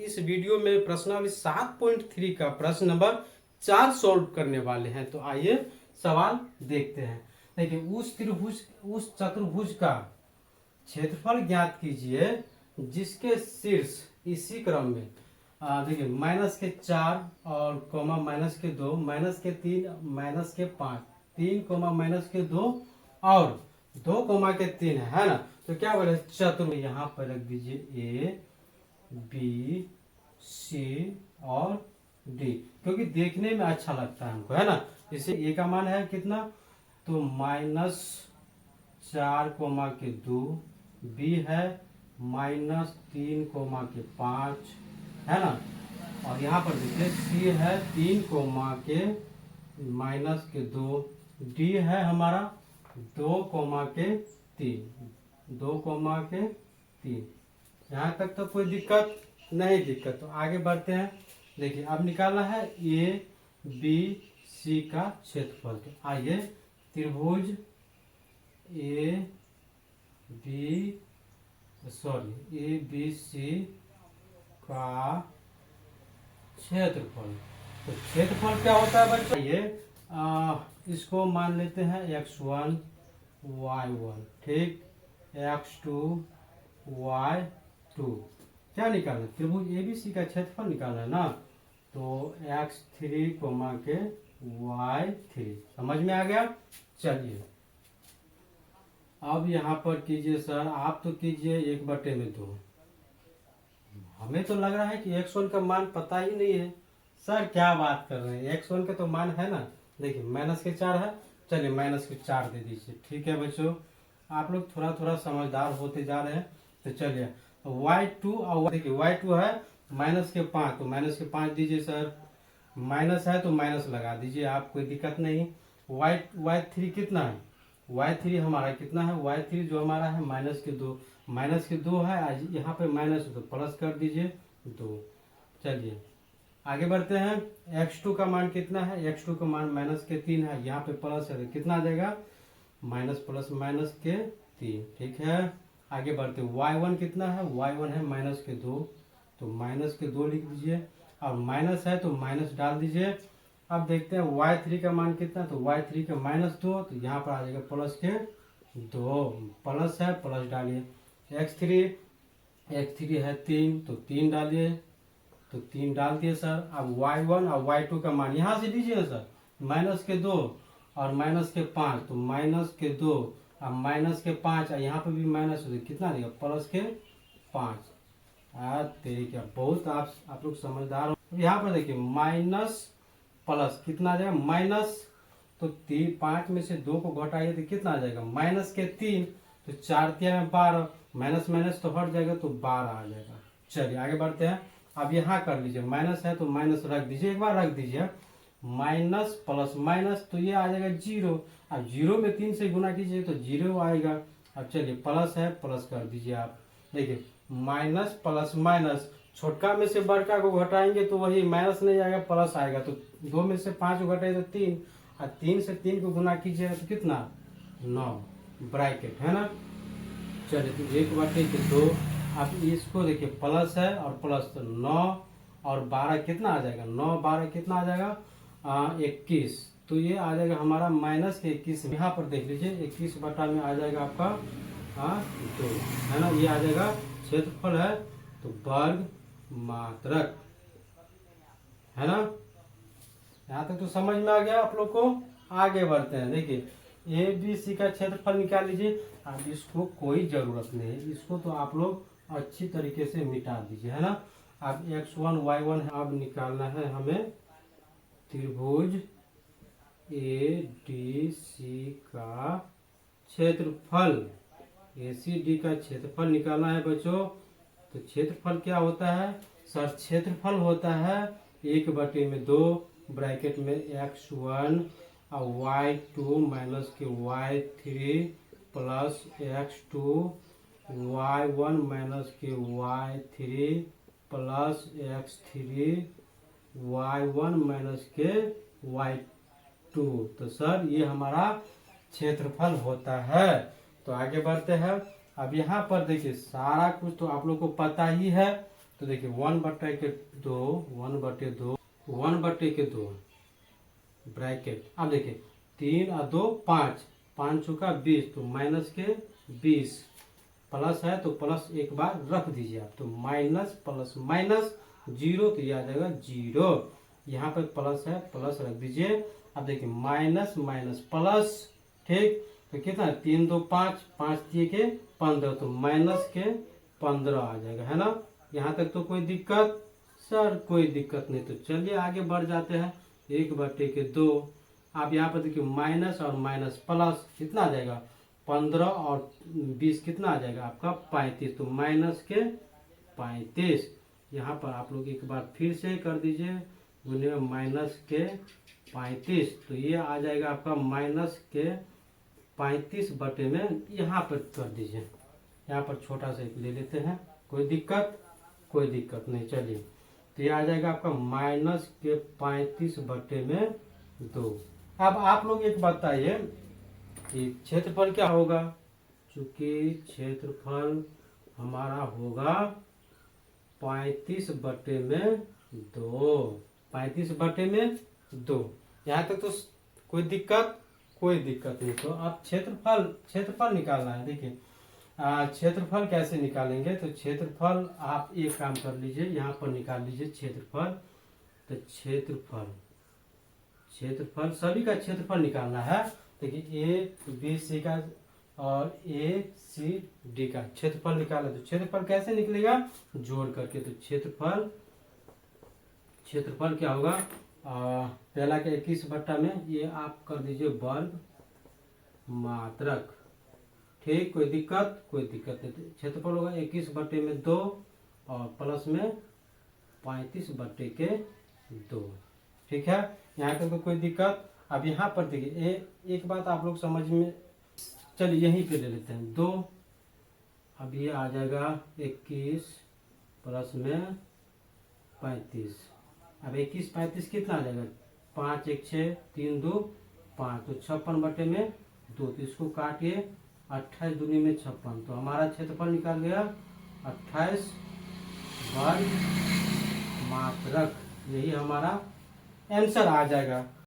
इस वीडियो में प्रश्नावली 7.3 का प्रश्न नंबर 4 सॉल्व करने वाले हैं। तो आइए सवाल देखते हैं। देखिए, उस चतुर्भुज का क्षेत्रफल ज्ञात कीजिए जिसके शीर्ष इसी क्रम में देखिए -4 और कोमा -2 -3 -5 3 कोमा -2 और 2 कोमा के 3 है ना। तो क्या बोले चतुर्भुज, यहाँ पर रख दीजिए ए बी सी और डी, क्योंकि देखने में अच्छा लगता है हमको, है ना। इसे ए का मान है कितना, तो -4 कोमा के 2, बी है -3 कोमा के 5, है ना। और यहाँ पर देखिए सी है 3 कोमा के -2, डी है हमारा 2 कोमा के 3, 2 कोमा के 3। यहाँ तक तो कोई दिक्कत नहीं, दिक्कत तो आगे बढ़ते हैं। देखिए अब निकालना है ए बी सी का क्षेत्रफल। तो आइए त्रिभुज ए बी सी का क्षेत्रफल। तो क्षेत्रफल क्या होता है बच्चों, ये इसको मान लेते हैं x1 y1, ठीक, x2 y2। क्या निकालना है, त्रिभुज एबीसी का क्षेत्रफल निकालना है ना। तो x3 कोमा के y3, समझ में आ गया। चलिए अब यहाँ पर कीजिए सर, आप तो कीजिए 1/2। हमें तो लग रहा है कि x1 का मान पता ही नहीं है। सर क्या बात कर रहे हैं, x1 का तो मान है ना। देखिए -4 है, चलिए -4 दे दीजिए। ठीक है बच्चों, आप लोग थोड़ा थोड़ा समझदार होते जा रहे हैं। तो चलिए y2 और देखिए y2 है -5, तो -5 दीजिए सर। माइनस है तो माइनस लगा दीजिए आप, कोई दिक्कत नहीं। y3 कितना है, y3 हमारा कितना है, y3 जो हमारा है -2 है, आज यहाँ पे माइनस तो प्लस कर दीजिए 2। चलिए आगे बढ़ते हैं। x2 का मान कितना है, x2 का मान -3 है, यहाँ पे प्लस है तो कितना आ जाएगा, -+-3। ठीक है आगे बढ़ते हैं। y1 कितना है, y1 है -2, तो -2 लिख दीजिए, और माइनस है तो माइनस डाल दीजिए। अब देखते हैं y3 का मान कितना, तो y3 का -2, तो यहाँ पर आ जाएगा +2, प्लस है प्लस डालिए। x3 है 3, तो 3 डालिए, तो 3 डाल दिए सर। अब y1 और y2 का मान यहाँ से दीजिए सर, -2 और -5, तो -2 और -5, और यहाँ पे भी माइनस हो, कितना देगा, +5। तेरी क्या, बहुत आप लोग समझदार हो। यहाँ पर देखिए माइनस प्लस कितना आ जाएगा, माइनस, तो 5 में से 2 को घटाइए तो कितना आ जाएगा, -3, तो 4 में 12, माइनस माइनस तो हट जाएगा तो 12 आ जाएगा। चलिए आगे बढ़ते हैं। अब यहाँ कर लीजिए, माइनस है तो माइनस रख दीजिए, एक बार रख दीजिए, माइनस प्लस माइनस, तो ये आ जाएगा 0। अब 0 में 3 से गुना कीजिए तो 0 आएगा। अब चलिए प्लस है, प्लस कर दीजिए आप। देखिए माइनस प्लस माइनस, छोटका में से बड़का को घटाएंगे तो वही माइनस नहीं आएगा, प्लस आएगा। तो 2 में से 5 को घटाए तो 3, और 3 से 3 को गुना कीजिएगा तो कितना, 9, ब्रैकेट है ना। चलिए तो 1/2। अब इसको देखिए प्लस है और प्लस, तो 9 और 12 कितना आ जाएगा, 9 12 कितना आ जाएगा, 21। तो ये आ जाएगा हमारा -21। यहाँ पर देख लीजिए 21 बटा में आ जाएगा आपका 2, है ना। ये आ जाएगा क्षेत्रफल है, तो वर्ग मात्रक, है ना। यहाँ तक तो समझ में आ गया आप लोग को। आगे बढ़ते हैं। देखिए ए बी सी का क्षेत्रफल निकाल लीजिए। अब इसको कोई जरूरत नहीं है, इसको तो आप लोग अच्छी तरीके से मिटा दीजिए, है ना। अब x1 y1 है, अब निकालना है हमें त्रिभुज ए डी सी का क्षेत्रफल। ए सी डी का क्षेत्रफल निकालना है बच्चों। तो क्षेत्रफल क्या होता है सर, क्षेत्रफल होता है 1/2 ब्रैकेट में x1 और y2 माइनस के y3 plus x2 y1 minus के y3 plus x3 y1 minus के y2। तो सर ये हमारा क्षेत्रफल होता है। तो आगे बढ़ते हैं। अब यहाँ पर देखिए सारा कुछ तो आप लोग को पता ही है, तो देखिए 1/2 1/2 1/2 ब्रैकेट। अब देखिए 3 और 2 5, 5 चौका 20, तो माइनस के 20, प्लस है तो प्लस एक बार रख दीजिए आप, तो माइनस प्लस माइनस जीरो, तो ये आ जाएगा जीरो। यहाँ पर प्लस है, प्लस रख दीजिए। अब देखिए माइनस माइनस प्लस, ठीक, तो कितना 3 2 5, 5 3 के 15, तो माइनस के 15 आ जाएगा, है ना। यहाँ तक तो कोई दिक्कत सर? कोई दिक्कत नहीं। तो चलिए आगे बढ़ जाते हैं। 1/2। आप यहाँ पर देखिए माइनस और माइनस प्लस कितना आ जाएगा 15 और 20 कितना आ जाएगा आपका 35, तो माइनस के 35। यहाँ पर आप लोग एक बार फिर से कर दीजिए, गुने में माइनस के 35, तो ये आ जाएगा आपका माइनस के 35 बटे में, यहाँ पर कर दीजिए। यहाँ पर छोटा सा एक ले लेते हैं, कोई दिक्कत? कोई दिक्कत नहीं। चलिए, तो ये आ जाएगा आपका माइनस के 35 बटे में 2। अब आप लोग एक बताइए कि क्षेत्रफल क्या होगा? चूंकि क्षेत्रफल हमारा होगा 35 बटे में 2, 35 बटे में 2। यहाँ तक तो कोई दिक्कत? कोई दिक्कत नहीं। तो अब क्षेत्रफल निकालना है। देखिए क्षेत्रफल कैसे निकालेंगे? तो क्षेत्रफल आप एक काम कर लीजिए, यहाँ पर निकाल लीजिए क्षेत्रफल। तो क्षेत्रफल सभी का क्षेत्रफल निकालना है। देखिए ए बी सी का और ए सी डी का क्षेत्रफल निकाला। तो क्षेत्रफल कैसे निकलेगा? जोड़ करके। तो क्षेत्रफल क्या होगा? पहला के 21 बट्टा में ये आप कर दीजिए वर्ग मात्रक, ठीक, कोई दिक्कत? कोई दिक्कत नहीं। क्षेत्रफल होगा 21 बटे में 2 और प्लस में 35 बटे के 2, ठीक है। यहाँ तक तो कोई दिक्कत? अब यहाँ पर देखिए एक बात आप लोग समझ में, चलिए यहीं पे ले लेते हैं 2। अब ये आ जाएगा 21 प्लस में 35। अब 21 35 कितना आ जाएगा? 5 1 6 3 2 5, तो 56 बटे में 2, तो इसको काटिए, 28 दूनी में 56, तो हमारा क्षेत्रफल निकाल गया 28 वर्ग मात्रक। यही हमारा आंसर आ जाएगा।